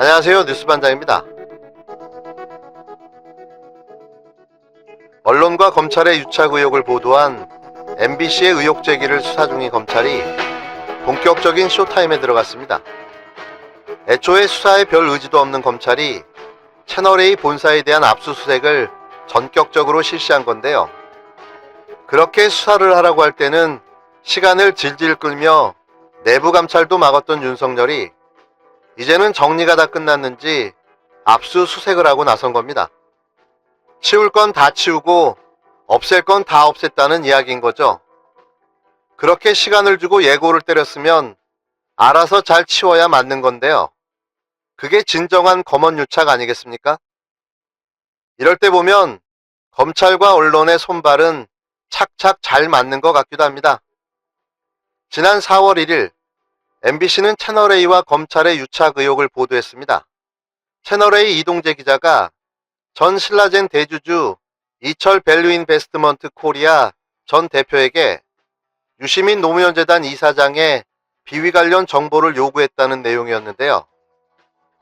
안녕하세요. 뉴스반장입니다. 언론과 검찰의 유착 의혹을 보도한 MBC의 의혹 제기를 수사 중인 검찰이 본격적인 쇼타임에 들어갔습니다. 애초에 수사에 별 의지도 없는 검찰이 채널A 본사에 대한 압수수색을 전격적으로 실시한 건데요. 그렇게 수사를 하라고 할 때는 시간을 질질 끌며 내부 감찰도 막았던 윤석열이 이제는 정리가 다 끝났는지 압수수색을 하고 나선 겁니다. 치울 건 다 치우고 없앨 건 다 없앴다는 이야기인 거죠. 그렇게 시간을 주고 예고를 때렸으면 알아서 잘 치워야 맞는 건데요. 그게 진정한 검언유착 아니겠습니까? 이럴 때 보면 검찰과 언론의 손발은 착착 잘 맞는 것 같기도 합니다. 지난 4월 1일 MBC는 채널A와 검찰의 유착 의혹을 보도했습니다. 채널A 이동재 기자가 전 신라젠 대주주 이철 밸류인베스트먼트 코리아 전 대표에게 유시민 노무현재단 이사장의 비위 관련 정보를 요구했다는 내용이었는데요.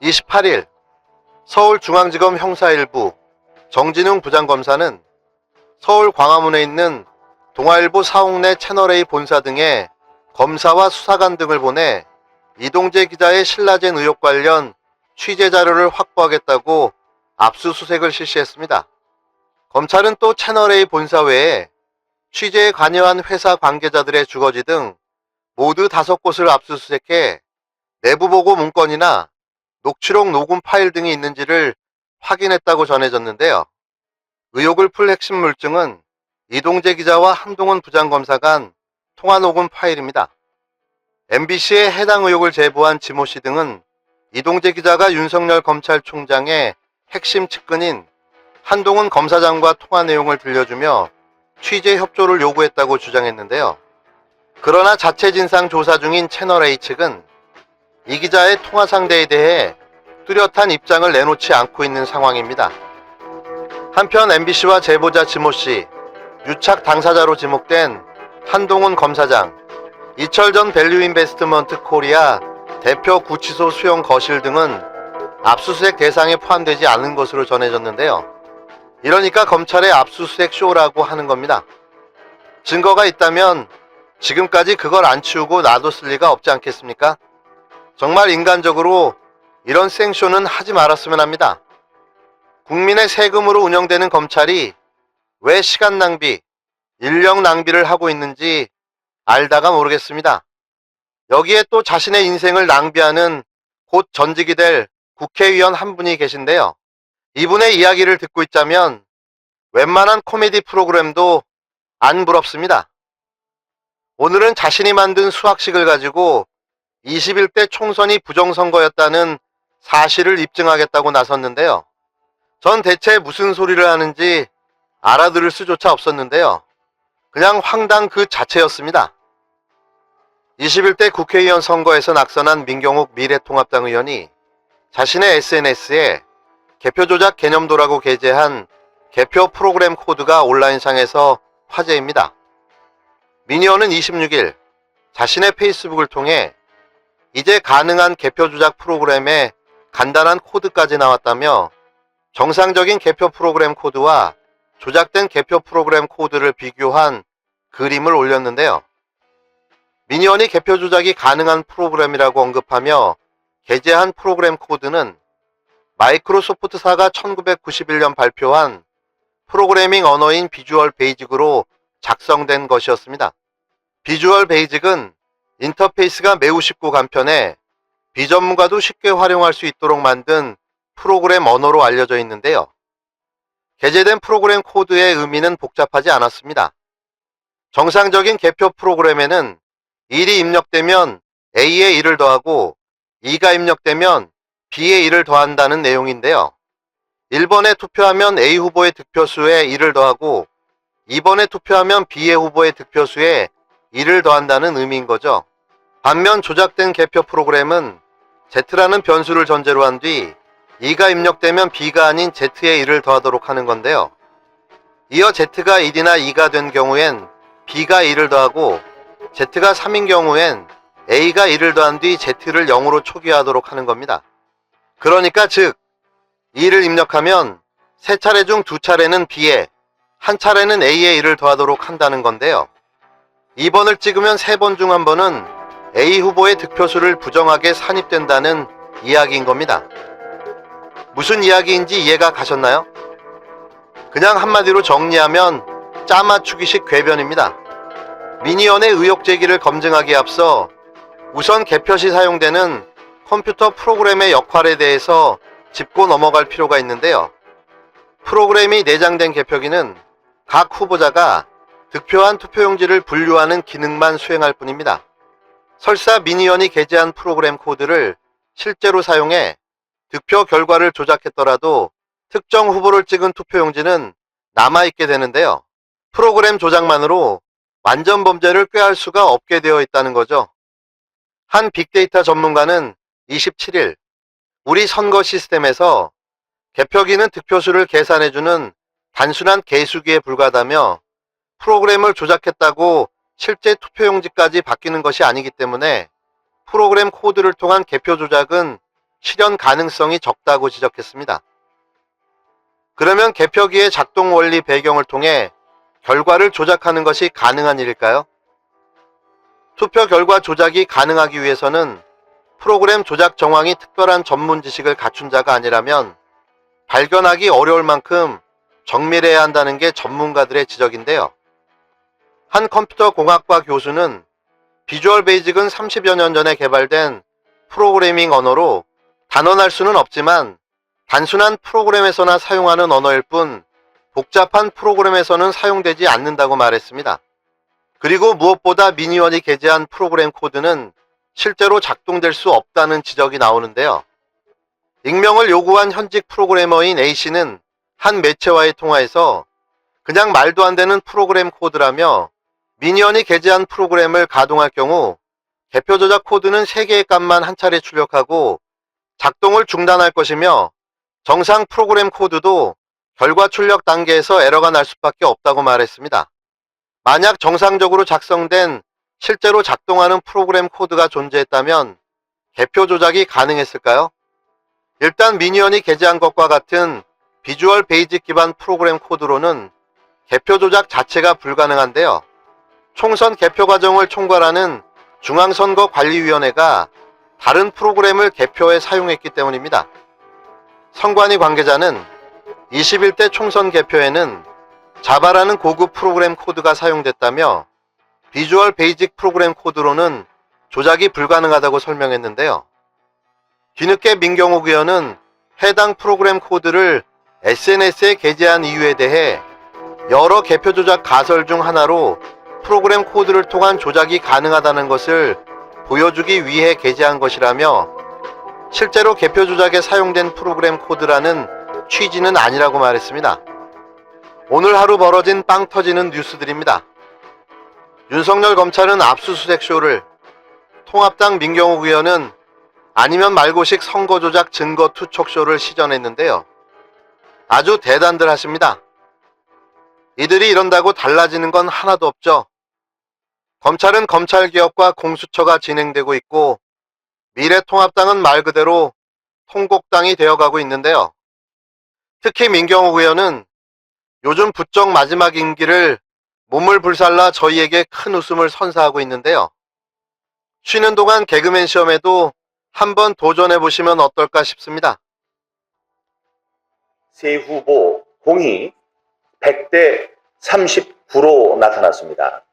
28일 서울중앙지검 형사일부 정진웅 부장검사는 서울 광화문에 있는 동아일보 사옥내 채널A 본사 등에 검사와 수사관 등을 보내 이동재 기자의 신라젠 의혹 관련 취재 자료를 확보하겠다고 압수수색을 실시했습니다. 검찰은 또 채널A 본사 외에 취재에 관여한 회사 관계자들의 주거지 등 모두 5곳을 압수수색해 내부보고 문건이나 녹취록 녹음 파일 등이 있는지를 확인했다고 전해졌는데요. 의혹을 풀 핵심 물증은 이동재 기자와 한동훈 부장검사 간 통화 녹음 파일입니다. MBC에 해당 의혹을 제보한 지모 씨 등은 이동재 기자가 윤석열 검찰총장의 핵심 측근인 한동훈 검사장과 통화 내용을 들려주며 취재 협조를 요구했다고 주장했는데요. 그러나 자체 진상 조사 중인 채널A 측은 이 기자의 통화 상대에 대해 뚜렷한 입장을 내놓지 않고 있는 상황입니다. 한편 MBC와 제보자 지모 씨, 유착 당사자로 지목된 한동훈 검사장, 이철 전 밸류인베스트먼트 코리아 대표 구치소 수용 거실 등은 압수수색 대상에 포함되지 않은 것으로 전해졌는데요. 이러니까 검찰의 압수수색 쇼라고 하는 겁니다. 증거가 있다면 지금까지 그걸 안 치우고 놔뒀을 리가 없지 않겠습니까? 정말 인간적으로 이런 생쇼는 하지 말았으면 합니다. 국민의 세금으로 운영되는 검찰이 왜 시간 낭비, 인력 낭비를 하고 있는지 알다가 모르겠습니다. 여기에 또 자신의 인생을 낭비하는 곧 전직이 될 국회의원 한 분이 계신데요. 이분의 이야기를 듣고 있자면 웬만한 코미디 프로그램도 안 부럽습니다. 오늘은 자신이 만든 수학식을 가지고 21대 총선이 부정선거였다는 사실을 입증하겠다고 나섰는데요. 전 대체 무슨 소리를 하는지 알아들을 수조차 없었는데요. 그냥 황당 그 자체였습니다. 21대 국회의원 선거에서 낙선한 민경욱 미래통합당 의원이 자신의 SNS에 개표조작 개념도라고 게재한 개표 프로그램 코드가 온라인상에서 화제입니다. 민 의원은 26일 자신의 페이스북을 통해 이제 가능한 개표조작 프로그램에 간단한 코드까지 나왔다며 정상적인 개표 프로그램 코드와 조작된 개표 프로그램 코드를 비교한 그림을 올렸는데요. 민 의원이 개표 조작이 가능한 프로그램이라고 언급하며 게재한 프로그램 코드는 마이크로소프트사가 1991년 발표한 프로그래밍 언어인 비주얼 베이직으로 작성된 것이었습니다. 비주얼 베이직은 인터페이스가 매우 쉽고 간편해 비전문가도 쉽게 활용할 수 있도록 만든 프로그램 언어로 알려져 있는데요. 게재된 프로그램 코드의 의미는 복잡하지 않았습니다. 정상적인 개표 프로그램에는 1이 입력되면 A에 1을 더하고 2가 입력되면 B에 1을 더한다는 내용인데요. 1번에 투표하면 A 후보의 득표수에 1을 더하고 2번에 투표하면 B의 후보의 득표수에 1을 더한다는 의미인 거죠. 반면 조작된 개표 프로그램은 Z라는 변수를 전제로 한 뒤 2가 입력되면 B가 아닌 Z에 1을 더하도록 하는 건데요. 이어 Z가 1이나 2가 된 경우엔 B가 1을 더하고 Z가 3인 경우엔 A가 1을 더한 뒤 Z를 0으로 초기화하도록 하는 겁니다. 그러니까 즉 이를 입력하면 세 차례 중 두 차례는 B에, 한 차례는 A에 일을 더하도록 한다는 건데요. 2번을 찍으면 3번 중 1번은 A 후보의 득표수를 부정하게 산입된다는 이야기인 겁니다. 무슨 이야기인지 이해가 가셨나요? 그냥 한마디로 정리하면 짜맞추기식 궤변입니다. 미니언의 의혹 제기를 검증하기에 앞서 우선 개표 시 사용되는 컴퓨터 프로그램의 역할에 대해서 짚고 넘어갈 필요가 있는데요. 프로그램이 내장된 개표기는 각 후보자가 득표한 투표용지를 분류하는 기능만 수행할 뿐입니다. 설사 미니언이 게재한 프로그램 코드를 실제로 사용해 득표 결과를 조작했더라도 특정 후보를 찍은 투표용지는 남아있게 되는데요. 프로그램 조작만으로 완전 범죄를 꾀할 수가 없게 되어 있다는 거죠. 한 빅데이터 전문가는 27일 우리 선거 시스템에서 개표기는 득표수를 계산해주는 단순한 계수기에 불과하다며 프로그램을 조작했다고 실제 투표용지까지 바뀌는 것이 아니기 때문에 프로그램 코드를 통한 개표 조작은 실현 가능성이 적다고 지적했습니다. 그러면 개표기의 작동 원리 배경을 통해 결과를 조작하는 것이 가능한 일일까요? 투표 결과 조작이 가능하기 위해서는 프로그램 조작 정황이 특별한 전문 지식을 갖춘 자가 아니라면 발견하기 어려울 만큼 정밀해야 한다는 게 전문가들의 지적인데요. 한 컴퓨터 공학과 교수는 비주얼 베이직은 30여 년 전에 개발된 프로그래밍 언어로 단언할 수는 없지만 단순한 프로그램에서나 사용하는 언어일 뿐 복잡한 프로그램에서는 사용되지 않는다고 말했습니다. 그리고 무엇보다 미니언이 게재한 프로그램 코드는 실제로 작동될 수 없다는 지적이 나오는데요. 익명을 요구한 현직 프로그래머인 A씨는 한 매체와의 통화에서 그냥 말도 안 되는 프로그램 코드라며 미니언이 게재한 프로그램을 가동할 경우 개표 조작 코드는 3개의 값만 한 차례 출력하고 작동을 중단할 것이며 정상 프로그램 코드도 결과 출력 단계에서 에러가 날 수밖에 없다고 말했습니다. 만약 정상적으로 작성된 실제로 작동하는 프로그램 코드가 존재했다면 개표 조작이 가능했을까요? 일단 미니언이 게재한 것과 같은 비주얼 베이직 기반 프로그램 코드로는 개표 조작 자체가 불가능한데요. 총선 개표 과정을 총괄하는 중앙선거관리위원회가 다른 프로그램을 개표에 사용했기 때문입니다. 선관위 관계자는 21대 총선 개표에는 자바라는 고급 프로그램 코드가 사용됐다며 비주얼 베이직 프로그램 코드로는 조작이 불가능하다고 설명했는데요. 뒤늦게 민경욱 의원은 해당 프로그램 코드를 SNS에 게재한 이유에 대해 여러 개표 조작 가설 중 하나로 프로그램 코드를 통한 조작이 가능하다는 것을 보여주기 위해 게재한 것이라며 실제로 개표 조작에 사용된 프로그램 코드라는 취지는 아니라고 말했습니다. 오늘 하루 벌어진 빵 터지는 뉴스들입니다. 윤석열 검찰은 압수수색 쇼를, 통합당 민경욱 의원은 아니면 말고식 선거 조작 증거 투척 쇼를 시전했는데요. 아주 대단들 하십니다. 이들이 이런다고 달라지는 건 하나도 없죠. 검찰은 검찰개혁과 공수처가 진행되고 있고 미래통합당은 말 그대로 통곡당이 되어가고 있는데요. 특히 민경욱 의원은 요즘 부쩍 마지막 임기를 몸을 불살라 저희에게 큰 웃음을 선사하고 있는데요. 쉬는 동안 개그맨 시험에도 한번 도전해보시면 어떨까 싶습니다. 세 후보 공이 100대 39로 나타났습니다.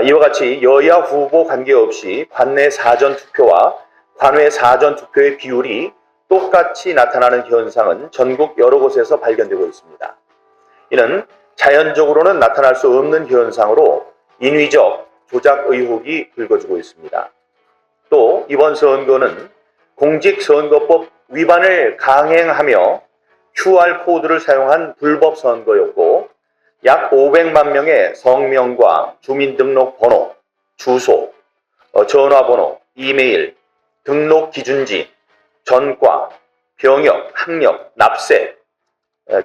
이와 같이 여야 후보 관계없이 관내 사전투표와 관외 사전투표의 비율이 똑같이 나타나는 현상은 전국 여러 곳에서 발견되고 있습니다. 이는 자연적으로는 나타날 수 없는 현상으로 인위적 조작 의혹이 불거지고 있습니다. 또 이번 선거는 공직선거법 위반을 강행하며 QR코드를 사용한 불법 선거였고 약 500만 명의 성명과 주민등록번호, 주소, 전화번호, 이메일, 등록 기준지, 전과, 병역, 학력, 납세,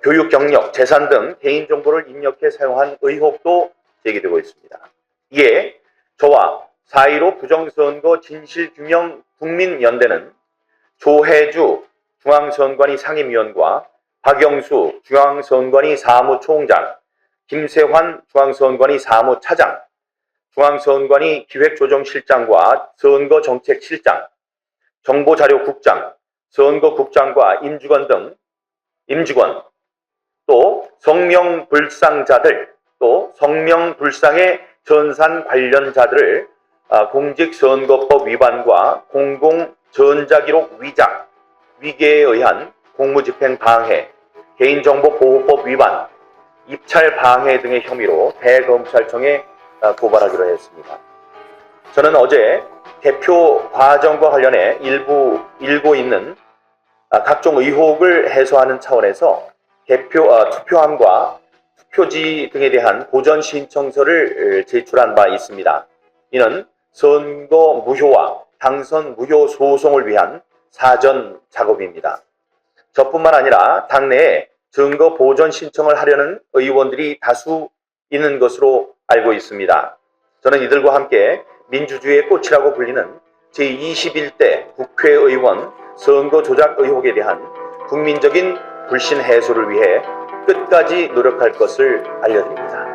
교육 경력, 재산 등 개인정보를 입력해 사용한 의혹도 제기되고 있습니다. 이에 저와 4.15 부정선거 진실규명 국민연대는 조혜주 중앙선관위 상임위원과 박영수 중앙선관위 사무총장, 김세환 중앙선관위 사무차장, 중앙선관위 기획조정실장과 선거정책실장, 정보자료국장, 선거국장과 임직원, 또 성명불상자들, 또 성명불상의 전산 관련자들을 공직선거법 위반과 공공전자기록 위작, 위계에 의한 공무집행 방해, 개인정보보호법 위반, 입찰 방해 등의 혐의로 대검찰청에 고발하기로 했습니다. 저는 어제 개표 과정과 관련해 일부 일고 있는 각종 의혹을 해소하는 차원에서 투표함과 투표지 등에 대한 보전 신청서를 제출한 바 있습니다. 이는 선거 무효와 당선 무효 소송을 위한 사전 작업입니다. 저뿐만 아니라 당내에 증거 보전 신청을 하려는 의원들이 다수 있는 것으로 알고 있습니다. 저는 이들과 함께 민주주의의 꽃이라고 불리는 제21대 국회의원 선거 조작 의혹에 대한 국민적인 불신 해소를 위해 끝까지 노력할 것을 알려드립니다.